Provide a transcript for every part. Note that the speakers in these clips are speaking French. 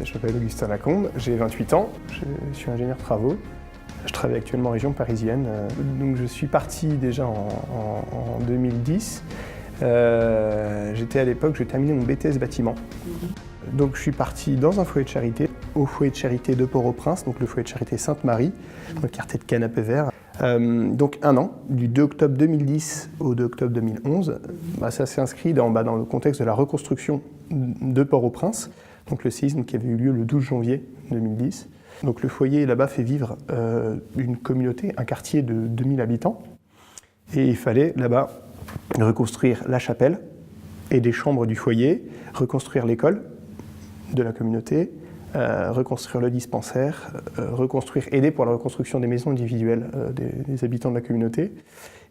Je m'appelle Augustin Lacombe, j'ai 28 ans, je suis ingénieur travaux. Je travaille actuellement en région parisienne. Donc je suis parti déjà en 2010. J'étais à l'époque, je terminais mon BTS bâtiment. Donc je suis parti dans un foyer de charité, au foyer de charité de Port-au-Prince, donc le foyer de charité Sainte-Marie, dans le quartier de Canapé-Vert. Donc un an, du 2 octobre 2010 au 2 octobre 2011. Ça s'est inscrit dans le contexte de la reconstruction de Port-au-Prince, donc le séisme qui avait eu lieu le 12 janvier 2010. Donc le foyer là-bas fait vivre une communauté, un quartier de 2000 habitants. Et il fallait là-bas reconstruire la chapelle et des chambres du foyer, reconstruire l'école de la communauté, reconstruire le dispensaire, aider pour la reconstruction des maisons individuelles des habitants de la communauté,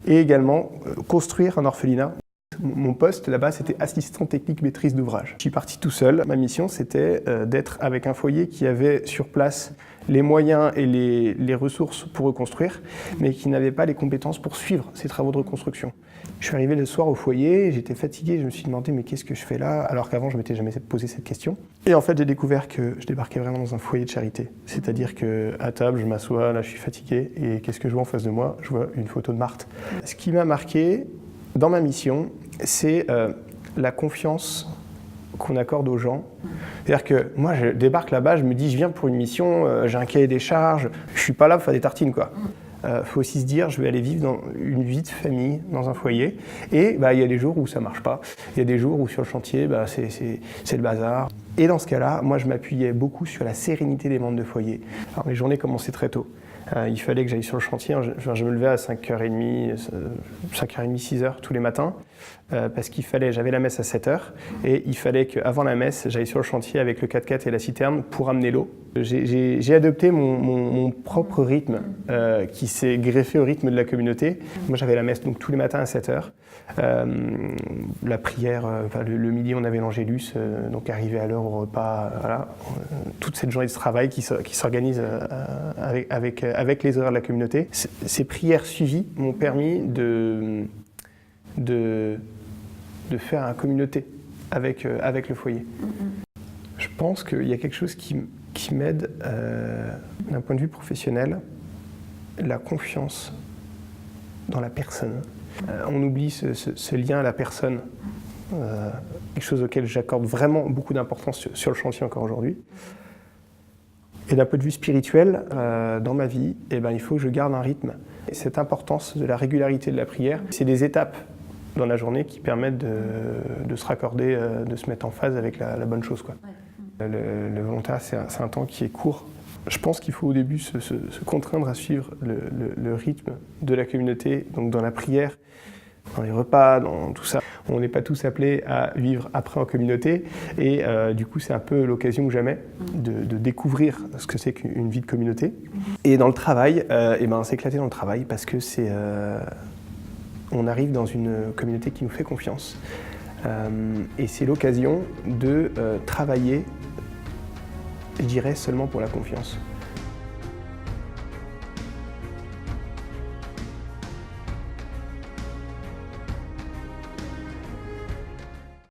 et également construire un orphelinat. Mon poste là-bas, c'était assistant technique maîtrise d'ouvrage. Je suis parti tout seul. Ma mission, c'était d'être avec un foyer qui avait sur place les moyens et les ressources pour reconstruire, mais qui n'avait pas les compétences pour suivre ces travaux de reconstruction. Je suis arrivé le soir au foyer, j'étais fatigué, je me suis demandé mais qu'est-ce que je fais là, alors qu'avant je ne m'étais jamais posé cette question. Et en fait, j'ai découvert que je débarquais vraiment dans un foyer de charité. C'est-à-dire qu'à table, je m'assois, là je suis fatigué, et qu'est-ce que je vois en face de moi? Je vois une photo de Marthe. Ce qui m'a marqué dans ma mission, c'est la confiance qu'on accorde aux gens. C'est-à-dire que moi, je débarque là-bas, je me dis, je viens pour une mission, j'ai un cahier des charges, je suis pas là pour faire des tartines, quoi. Faut aussi se dire, je vais aller vivre dans une vie de famille, dans un foyer, et il y a des jours où ça marche pas. Il y a des jours où sur le chantier, c'est le bazar. Et dans ce cas-là, moi, je m'appuyais beaucoup sur la sérénité des membres de foyer. Alors, mes journées commençaient très tôt. Il fallait que j'aille sur le chantier. Je me levais à 5h30, 6h tous les matins, parce j'avais la messe à 7h, et il fallait qu'avant la messe, j'aille sur le chantier avec le 4x4 et la citerne pour amener l'eau. J'ai adopté mon propre rythme qui s'est greffé au rythme de la communauté. Moi, j'avais la messe donc tous les matins à 7h. La prière, le midi, on avait l'angélus, donc arrivé à l'heure au repas. Voilà. Toute cette journée de travail qui s'organise avec les horaires de la communauté. Ces prières suivies m'ont permis de faire une communauté avec le foyer. Je pense qu'il y a quelque chose qui m'aide d'un point de vue professionnel, la confiance dans la personne. On oublie ce lien à la personne, quelque chose auquel j'accorde vraiment beaucoup d'importance sur le chantier encore aujourd'hui. Et d'un point de vue spirituel, dans ma vie, il faut que je garde un rythme. Et cette importance de la régularité de la prière, c'est des étapes dans la journée qui permettent de se raccorder, de se mettre en phase avec la bonne chose, quoi. Ouais. Le volontariat, c'est un temps qui est court. Je pense qu'il faut au début se contraindre à suivre le rythme de la communauté, donc dans la prière, dans les repas, dans tout ça. On n'est pas tous appelés à vivre après en communauté, et du coup c'est un peu l'occasion ou jamais de découvrir ce que c'est qu'une vie de communauté. Et dans le travail, s'éclater dans le travail, parce que on arrive dans une communauté qui nous fait confiance. Et c'est l'occasion de travailler, je dirais, seulement pour la confiance.